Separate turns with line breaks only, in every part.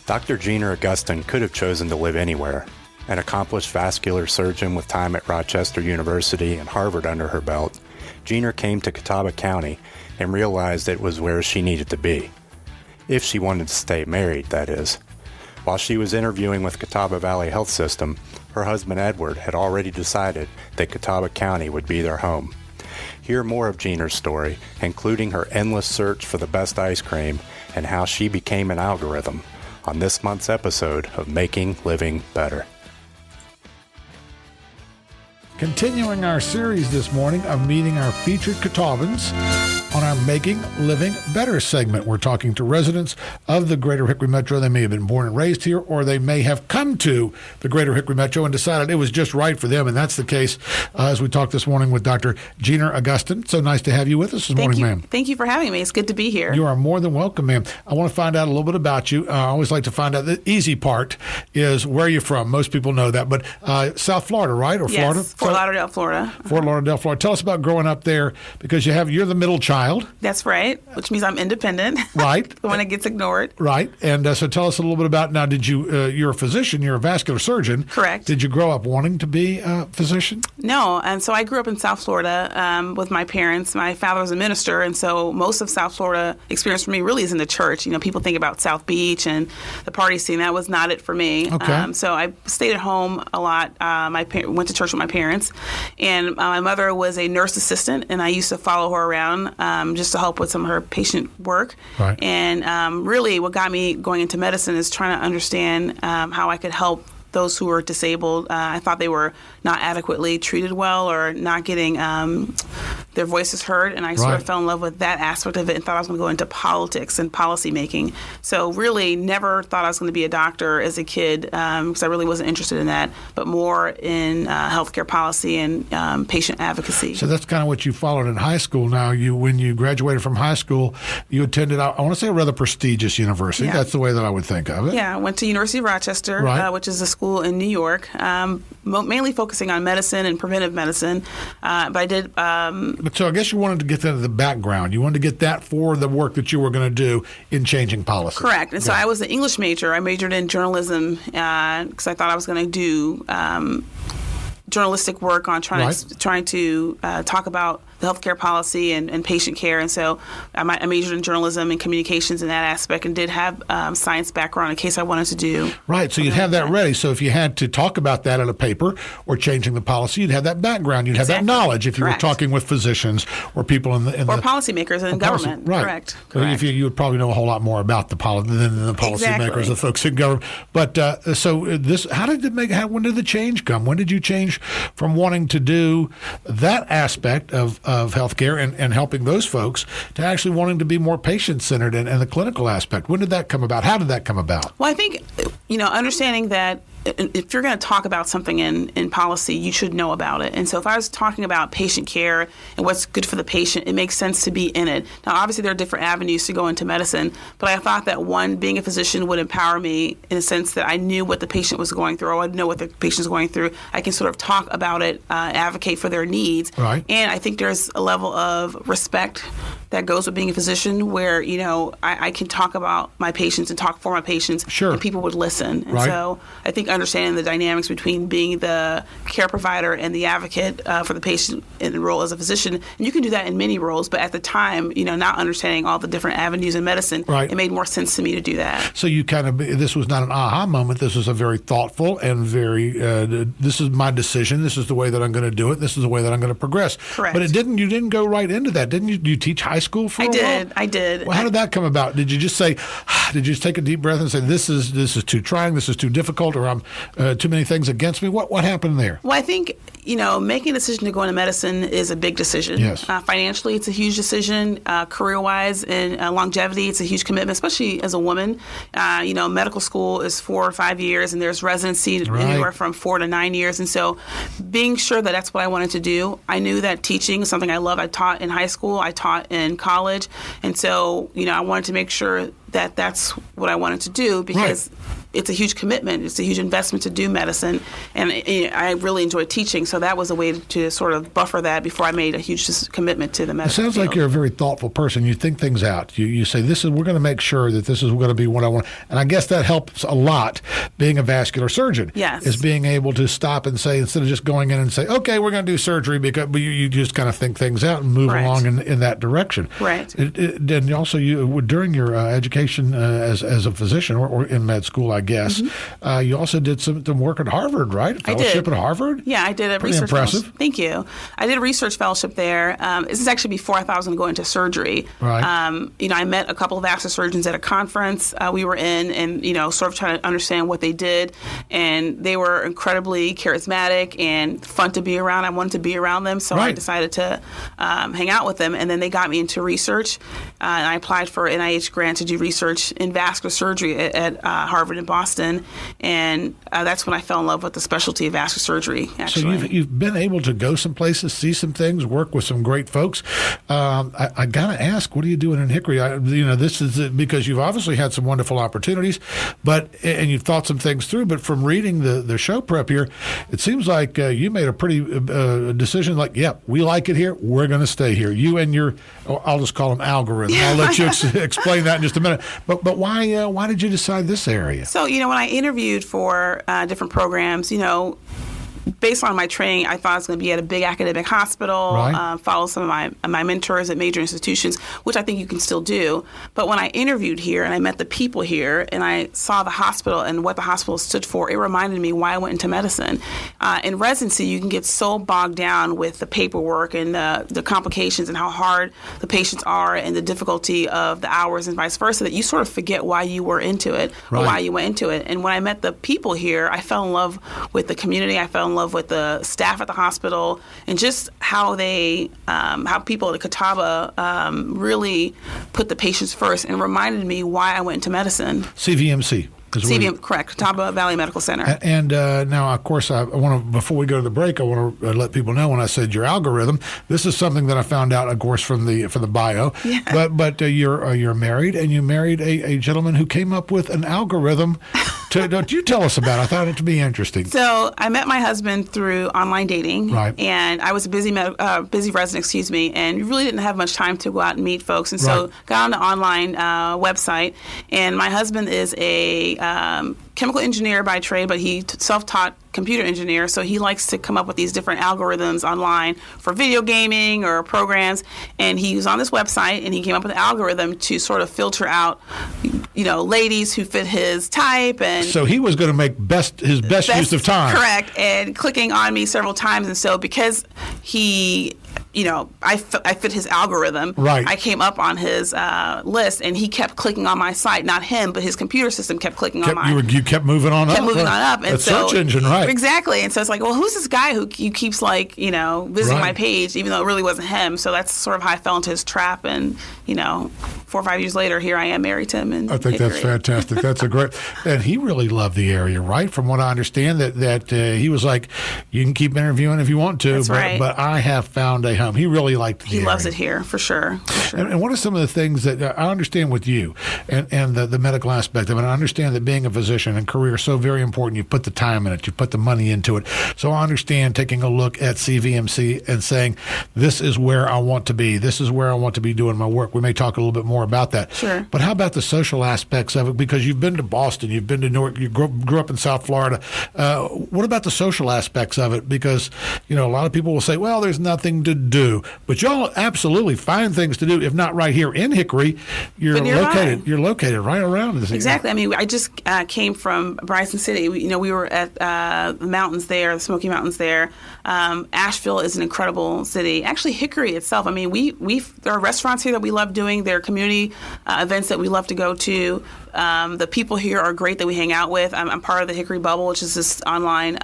Dr. Gina Augustin could have chosen to live anywhere. An accomplished vascular surgeon with time at Rochester University and Harvard under her belt, Gina came to Catawba County and realized it was where she needed to be. If she wanted to stay married, that is. While she was interviewing with Catawba Valley Health System, her husband Edward had already decided that Catawba County would be their home. Hear more of Gina's story, including her endless search for the best ice cream and how she became an algorithm, on this month's episode of Making Living Better.
Continuing our series this morning of meeting our featured Catawbans on our Making Living Better segment. We're talking to residents of the Greater Hickory Metro. They may have been born and raised here, or they may have come to the Greater Hickory Metro and decided it was just right for them, and that's the case as we talked this morning with Dr. Gina Augustin. So nice to have you with us this morning, ma'am.
Thank you for having me. It's good to be here.
You are more than welcome, ma'am. I want to find out a little bit about you. I always like to find out. The easy part is where you're from. Most people know that, but South Florida, right? Or
yes,
Florida?
Fort Lauderdale, Florida.
Fort Lauderdale, Florida. Tell us about growing up there, because you're the middle child.
That's right, which means I'm independent.
Right.
The one that gets ignored.
Right. And so tell us a little bit about, now, did you, you're a physician, you're a vascular surgeon.
Correct.
Did you grow up wanting to be a physician?
No. And so I grew up in South Florida with my parents. My father was a minister, and so most of South Florida experience for me really is in the church. You know, people think about South Beach and the party scene. That was not it for me.
Okay.
So I stayed at home a lot. Went to church with my parents, and my mother was a nurse assistant, and I used to follow her around just to help with some of her patient work.
Right.
And really what got me going into medicine is trying to understand how I could help those who were disabled. I thought they were not adequately treated well or not getting their voices heard, and I sort of fell in love with that aspect of it and thought I was going to go into politics and policy making. So really never thought I was going to be a doctor as a kid because I really wasn't interested in that, but more in healthcare policy and patient advocacy.
So that's kind of what you followed in high school. Now, when you graduated from high school, you attended, I want to say, a rather prestigious university. Yeah. That's the way that I would think of it.
Yeah, I went to University of Rochester, which is a school in New York, mainly focusing on medicine and preventive medicine. But I did...
So I guess you wanted to get that as the background. You wanted to get that for the work that you were going to do in changing policy.
Correct. And so I was an English major. I majored in journalism because I thought I was going to do journalistic work on trying to talk about the healthcare policy and patient care. And so I majored in journalism and communications in that aspect, and did have science background in case I wanted to do.
Right. So you'd have that ready. So if you had to talk about that in a paper or changing the policy, you'd have that background. You'd have that knowledge if you were talking with physicians or people in the
policymakers in government.
Right.
Correct.
So if you would probably know a whole lot more about the than the policymakers, the folks in government. But so this, when did the change come? When did you change from wanting to do that aspect of healthcare and helping those folks to actually wanting to be more patient-centered and the clinical aspect? When did that come about? How did that come about?
Well, I think, understanding that if you're going to talk about something in policy, you should know about it. And so if I was talking about patient care and what's good for the patient, it makes sense to be in it. Now, obviously, there are different avenues to go into medicine, but I thought that, one, being a physician would empower me in a sense that I knew what the patient was going through, or I'd know what the patient's going through. I can sort of talk about it, advocate for their needs.
Right.
And I think there's a level of respect that goes with being a physician where, I can talk about my patients and talk for my patients,
sure,
and people would listen. And so I think understanding the dynamics between being the care provider and the advocate for the patient in the role as a physician, and you can do that in many roles, but at the time, not understanding all the different avenues in medicine, it made more sense to me to do that.
So you this was not an aha moment. This was a very thoughtful and very, this is my decision. This is the way that I'm going to do it. This is the way that I'm going to progress.
Correct.
But you didn't go right into that, didn't you? You teach high school for a while?
I did.
Well, how did that come about? Did you just take a deep breath and say, this is too trying, this is too difficult, or I'm too many things against me? What happened there?
Well, I think, making a decision to go into medicine is a big decision.
Yes.
Financially, it's a huge decision. Career-wise and longevity, it's a huge commitment, especially as a woman. Medical school is 4 or 5 years, and there's residency anywhere from 4 to 9 years. And so being sure that that's what I wanted to do, I knew that teaching is something I love. I taught in high school. I taught in college. And so, I wanted to make sure that that's what I wanted to do because it's a huge commitment. It's a huge investment to do medicine, and I really enjoy teaching. So that was a way to sort of buffer that before I made a huge commitment to the medicine.
It sounds like you're a very thoughtful person. You think things out. You say, we're going to make sure that this is going to be what I want. And I guess that helps a lot being a vascular surgeon.
Yes.
Is being able to stop and say, instead of just going in and say, okay, we're going to do surgery, because you just kind of think things out and move along in that direction.
Right.
And also, during your education as a physician or in med school, I guess, you also did some work at Harvard, right? Fellowship at Harvard?
Yeah, I did a
Pretty
research
impressive.
fellowship. Thank you. I did a research fellowship there. This is actually before I thought I was going to go into surgery.
Right.
I met a couple of vascular surgeons at a conference we were in, and sort of trying to understand what they did. And they were incredibly charismatic and fun to be around. I wanted to be around them, so I decided to hang out with them. And then they got me into research. And I applied for an NIH grant to do research in vascular surgery at Harvard in Boston. And that's when I fell in love with the specialty of vascular surgery, actually.
So you've been able to go some places, see some things, work with some great folks. I got to ask, what are you doing in Hickory? This is because you've obviously had some wonderful opportunities, and you've thought some things through. But from reading the show prep here, it seems like you made a pretty decision. Like, we like it here. We're going to stay here. You and your, I'll just call them algorithm. I'll let you explain that in just a minute. But why did you decide this area?
So when I interviewed for different programs, based on my training, I thought I was going to be at a big academic hospital, follow some of my mentors at major institutions, which I think you can still do. But when I interviewed here and I met the people here and I saw the hospital and what the hospital stood for, it reminded me why I went into medicine. In residency, you can get so bogged down with the paperwork and the complications and how hard the patients are and the difficulty of the hours and vice versa that you sort of forget why you were into it or why you went into it. And when I met the people here, I fell in love with the community. I fell in love with the staff at the hospital and just how how people at Catawba really put the patients first, and reminded me why I went into medicine.
CVMC.
Correct. Catawba Valley Medical Center.
And now, of course, I want to, before we go to the break, I want to let people know when I said your algorithm, this is something that I found out, of course, from the bio. Yeah. But you're married, and you married a gentleman who came up with an algorithm. Don't you tell us about it? I thought it to be interesting.
So I met my husband through online dating, and I was a busy resident, and really didn't have much time to go out and meet folks, and so got on the online website. And my husband is a chemical engineer by trade, but he self-taught computer engineer, so he likes to come up with these different algorithms online for video gaming or programs. And he was on this website, and he came up with an algorithm to sort of filter out, ladies who fit his type. And
so he was going to make his best use of time.
Correct. And clicking on me several times, and so because he, I fit his algorithm.
Right.
I came up on his list, and he kept clicking on my site. Not him, but his computer system kept clicking on mine.
You kept moving on up.
Moving on up. And
that search engine, right.
Exactly. And so it's like, well, who's this guy who keeps visiting my page, even though it really wasn't him? So that's sort of how I fell into his trap. And, 4 or 5 years later, here I am married to him. And
I think that's fantastic. That's a great, and he really loved the area, right? From what I understand, that he was like, you can keep interviewing if you want to, but I have found a home. He really liked the area.
He loves it here, for sure.
And what are some of the things that I understand with you and the medical aspect of it? I understand that being a physician and career is so very important. You put the time in it. You put the money into it. So I understand taking a look at CVMC and saying, this is where I want to be. This is where I want to be doing my work. We may talk a little bit more about that.
Sure.
But how about the social aspects of it? Because you've been to Boston, you've been to Newark, you grew up in South Florida. What about the social aspects of it? Because, a lot of people will say, well, there's nothing to do. But y'all absolutely find things to do, if not right here in Hickory. You're located right around this.
Exactly. I mean, I just came from Bryson City. We were at the mountains there, the Smoky Mountains there. Asheville is an incredible city. Actually, Hickory itself. I mean, there are restaurants here that we love doing. There are community events that we love to go to. The people here are great that we hang out with. I'm part of the Hickory Bubble, which is this online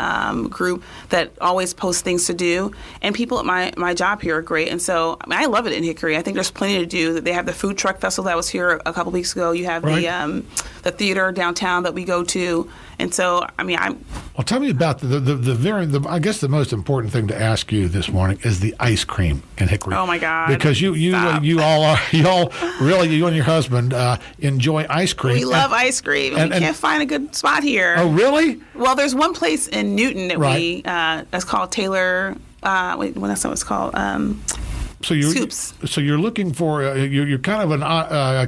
group that always posts things to do. And people at my job here are great. And so I love it in Hickory. I think there's plenty to do. They have the food truck festival that was here a couple weeks ago. You have the theater downtown that we go to. And so,
Well, tell me about the I guess the most important thing to ask you this morning is the ice cream in Hickory.
Oh my God!
Because you all really, you and your husband enjoy ice cream.
We love ice cream, and we can't find a good spot here.
Oh, really?
Well, there's one place in Newton that
Right.
that's called Taylor. Wait, that's what it's called. Scoops.
So you're looking for you're kind of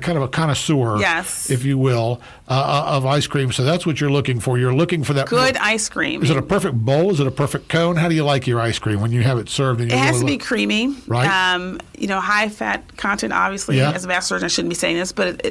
kind of a connoisseur,
yes,
if you will, of ice cream. So that's what you're looking for. You're looking for that
good ice cream.
Is it a perfect bowl? Is it a perfect cone? How do you like your ice cream when you have it served? And
it has to be creamy,
right?
High fat content. Obviously, as a vascular surgeon, I shouldn't be saying this, but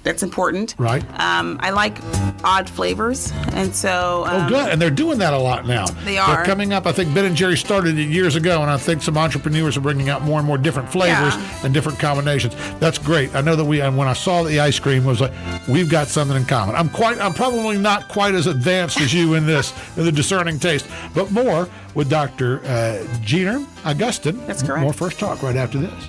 that's important,
right?
I like odd flavors, and so
good. And they're doing that a lot now.
They are.
They're coming up. I think Ben and Jerry started it years ago, and I think some entrepreneurs are bringing out more and more different flavors and different combinations. That's great. I know that when I saw the ice cream, was like, we've got something in common. I'm probably not quite as advanced as you in the discerning taste, but more with Dr. Gina Augustin.
That's correct.
More First Talk right after this.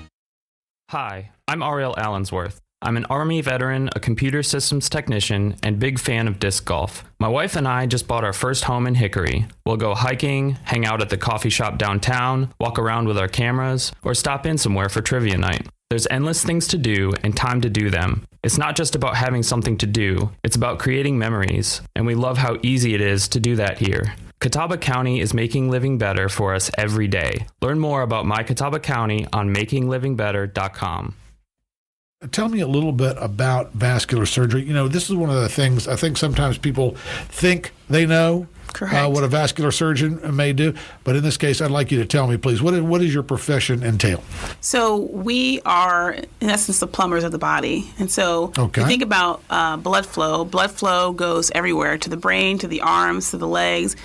Hi, I'm Ariel Allensworth. I'm an Army veteran, a computer systems technician, and big fan of disc golf. My wife and I just bought our first home in Hickory. We'll go hiking, hang out at the coffee shop downtown, walk around with our cameras, or stop in somewhere for trivia night. There's endless things to do and time to do them. It's not just about having something to do, it's about creating memories, and we love how easy it is to do that here. Catawba County is making living better for us every day. Learn more about My Catawba County on makinglivingbetter.com.
Tell me a little bit about vascular surgery. This is one of the things I think sometimes people think they know what a vascular surgeon may do. But in this case, I'd like you to tell me, please, what does your profession entail?
So we are, in essence, the plumbers of the body. And so if you think about blood flow goes everywhere, to the brain, to the arms, to the legs.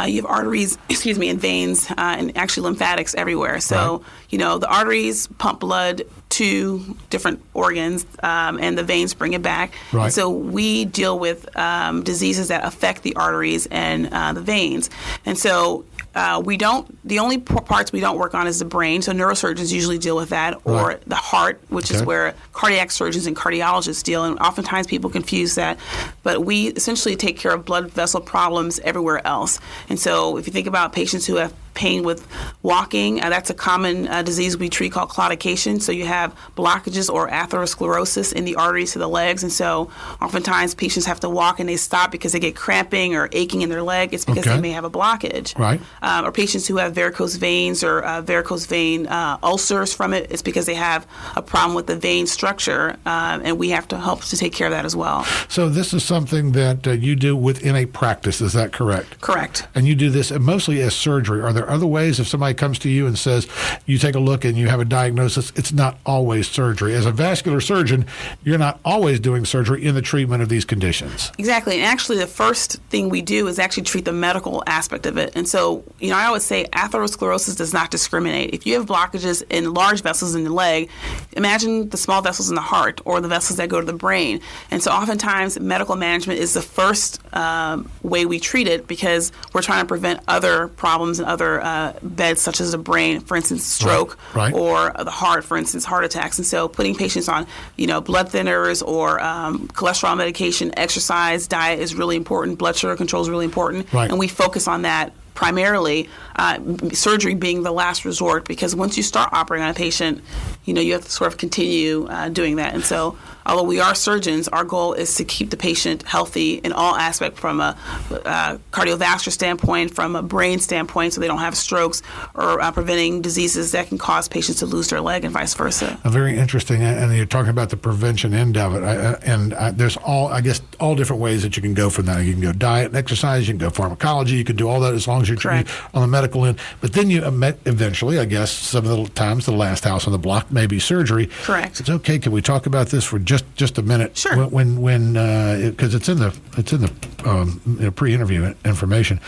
You have arteries, and veins, and actually lymphatics everywhere. So, the arteries pump blood to different organs, and the veins bring it back.
Right.
And so we deal with diseases that affect the arteries and the veins. And so the only parts we don't work on is the brain. So neurosurgeons usually deal with that, or the heart, which is where cardiac surgeons and cardiologists deal. And oftentimes people confuse that. But we essentially take care of blood vessel problems everywhere else. And so if you think about patients who have pain with walking, that's a common disease we treat called claudication. So you have blockages or atherosclerosis in the arteries to the legs. And so oftentimes patients have to walk and they stop because they get cramping or aching in their leg. It's because they may have a blockage.
Right.
Or patients who have varicose veins or varicose vein ulcers from it, it's because they have a problem with the vein structure, and we have to help to take care of that as well.
So this is something that you do within a practice, is that correct?
Correct.
And you do this mostly as surgery. Are there other ways if somebody comes to you and says, you take a look and you have a diagnosis, it's not always surgery? As a vascular surgeon, you're not always doing surgery in the treatment of these conditions.
Exactly. And actually the first thing we do is actually treat the medical aspect of it. And so, I always say atherosclerosis does not discriminate. If you have blockages in large vessels in the leg, imagine the small vessels in the heart or the vessels that go to the brain. And so oftentimes medical management is the first way we treat it, because we're trying to prevent other problems and other beds, such as the brain, for instance, stroke, or the heart, for instance, heart attacks. And so putting patients on, blood thinners or cholesterol medication, exercise, diet is really important. Blood sugar control is really important.
Right.
And we focus on that primarily, surgery being the last resort, because once you start operating on a patient, you have to sort of continue doing that. And so although we are surgeons, our goal is to keep the patient healthy in all aspects, from a cardiovascular standpoint, from a brain standpoint, so they don't have strokes, or preventing diseases that can cause patients to lose their leg and vice versa.
Very interesting. And you're talking about the prevention end of it. There's all different ways that you can go from that. You can go diet and exercise, you can go pharmacology, you can do all that as long as you're on the medical end. But then you eventually, I guess, some of the times the last house on the block may be surgery.
Correct.
It's okay. Can we talk about this for just a minute?
Sure.
Because it's in the pre-interview information.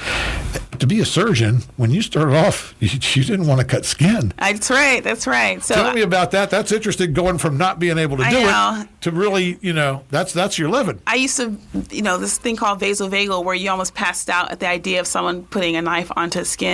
To be a surgeon, when you started off, you didn't want to cut skin.
That's right. So
tell me about that. That's interesting. Going from not being able to do it to really, that's your living.
I used to, this thing called vasovagal, where you almost passed out at the idea of someone putting a knife onto skin.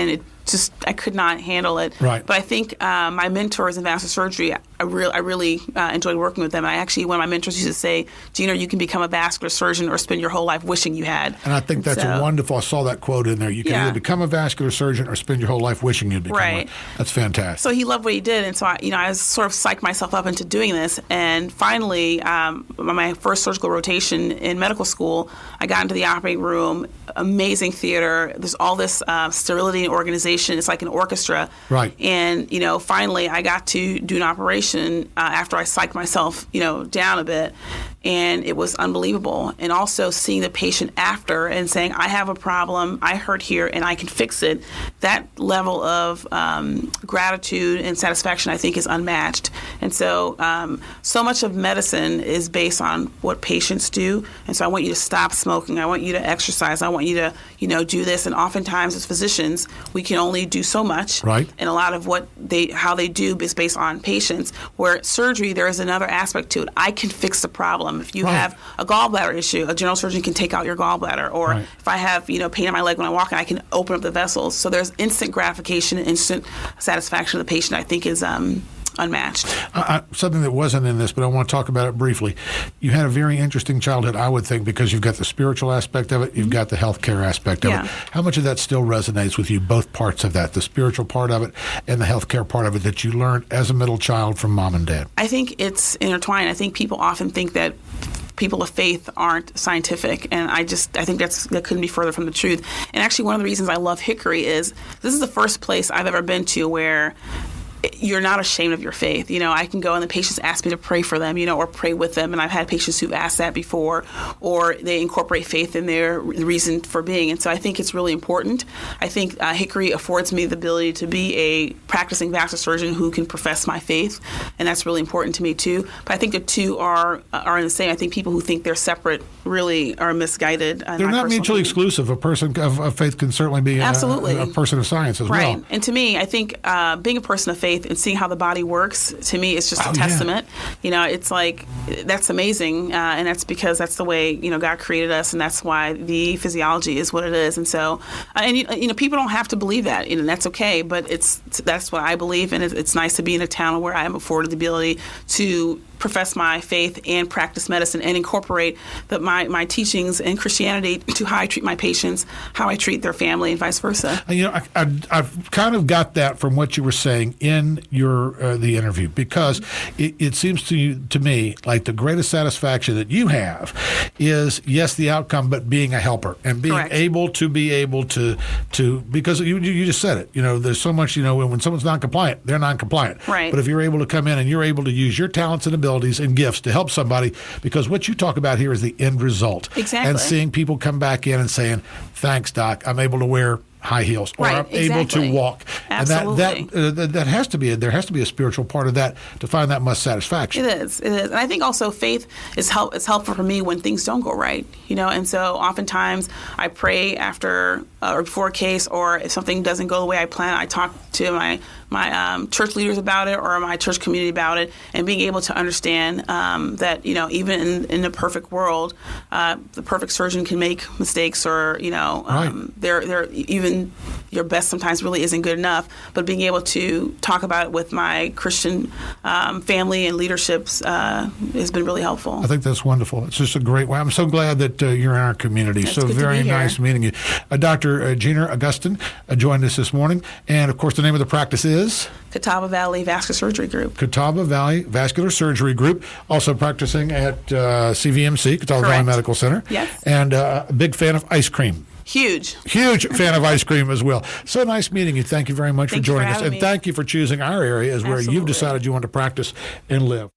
I could not handle it.
Right.
But I think my mentors in vascular surgery I really enjoyed working with them. I actually, one of my mentors used to say, Gina, you can become a vascular surgeon or spend your whole life wishing you had.
And I think that's wonderful. I saw that quote in there. You can either become a vascular surgeon or spend your whole life wishing you'd become one. That's fantastic.
So he loved what he did, and so I sort of psyched myself up into doing this. And finally, my first surgical rotation in medical school, I got into the operating room. Amazing theater. There's all this sterility and organization. It's like an orchestra.
Right.
And finally, I got to do an operation after I psyched myself, down a bit, and it was unbelievable. And also seeing the patient after and saying, I have a problem, I hurt here, and I can fix it. That level of gratitude and satisfaction, I think, is unmatched. And so, so much of medicine is based on what patients do. And so I want you to stop smoking. I want you to exercise. I want you to, do this. And oftentimes as physicians, we can only do so much.
Right.
And a lot of how they do is based on patients, where surgery, there is another aspect to it. I can fix the problem. If you have a gallbladder issue, a general surgeon can take out your gallbladder. Or if I have, pain in my leg when I walk, I can open up the vessels. So there's instant gratification and instant satisfaction of the patient, I think, is unmatched.
Something that wasn't in this, but I want to talk about it briefly. You had a very interesting childhood, I would think, because you've got the spiritual aspect of it, you've got the healthcare aspect of it. How much of that still resonates with you, both parts of that, the spiritual part of it and the healthcare part of it, that you learned as a middle child from mom and dad?
I think it's intertwined. I think people often think that people of faith aren't scientific, and I think that couldn't be further from the truth. And actually, one of the reasons I love Hickory is this is the first place I've ever been to where you're not ashamed of your faith. I can go and the patients ask me to pray for them, or pray with them. And I've had patients who've asked that before, or they incorporate faith in their reason for being. And so I think it's really important. I think Hickory affords me the ability to be a practicing vascular surgeon who can profess my faith. And that's really important to me too. But I think the two are in the same. I think people who think they're separate really are misguided.
They're not mutually exclusive. A person of faith can certainly be a person of science as well.
Right. And to me, I think being a person of faith and seeing how the body works, to me, it's just a testament. It's like, that's amazing, and that's because that's the way, God created us, and that's why the physiology is what it is. And so, people don't have to believe that, and that's okay, but that's what I believe, and it's nice to be in a town where I am afforded the ability to profess my faith and practice medicine and incorporate my teachings in Christianity to how I treat my patients, how I treat their family, and vice versa.
I've kind of got that from what you were saying in your the interview, because it seems to me like the greatest satisfaction that you have is, yes, the outcome, but being a helper and being able to because you just said it. There's so much. When someone's non-compliant, they're non-compliant.
Right.
But if you're able to come in and you're able to use your talents and abilities and gifts to help somebody, because what you talk about here is the end result.
Exactly.
And seeing people come back in and saying, thanks, doc, I'm able to wear high heels, or I'm able to walk.
Absolutely.
And that has to be there has to be a spiritual part of that to find that much satisfaction.
It is. And I think also faith is helpful for me when things don't go right, and so oftentimes I pray after or before a case, or if something doesn't go the way I plan, I talk to my church leaders about it, or my church community about it, and being able to understand that even in a perfect world, the perfect surgeon can make mistakes, or they're even your best sometimes really isn't good enough. But being able to talk about it with my Christian family and leaderships has been really helpful.
I think that's wonderful. It's just a great way. I'm so glad that you're in our community.
It's
so very nice meeting you. Dr. Gina Augustin joined us this morning, and of course the name of the practice is
Catawba Valley Vascular Surgery Group.
Catawba Valley Vascular Surgery Group, also practicing at CVMC, Catawba Valley Medical Center.
Yes.
And a big fan of ice cream.
Huge
fan of ice cream as well. So nice meeting you. Thank you very much for joining us. And
me.
Thank you for choosing our area as where you've decided you want to practice and live.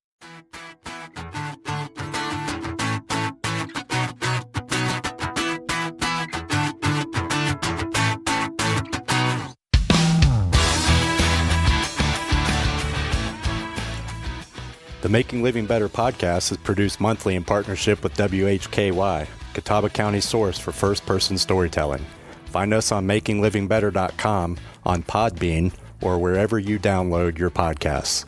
The Making Living Better podcast is produced monthly in partnership with WHKY, Catawba County's source for first-person storytelling. Find us on makinglivingbetter.com, on Podbean, or wherever you download your podcasts.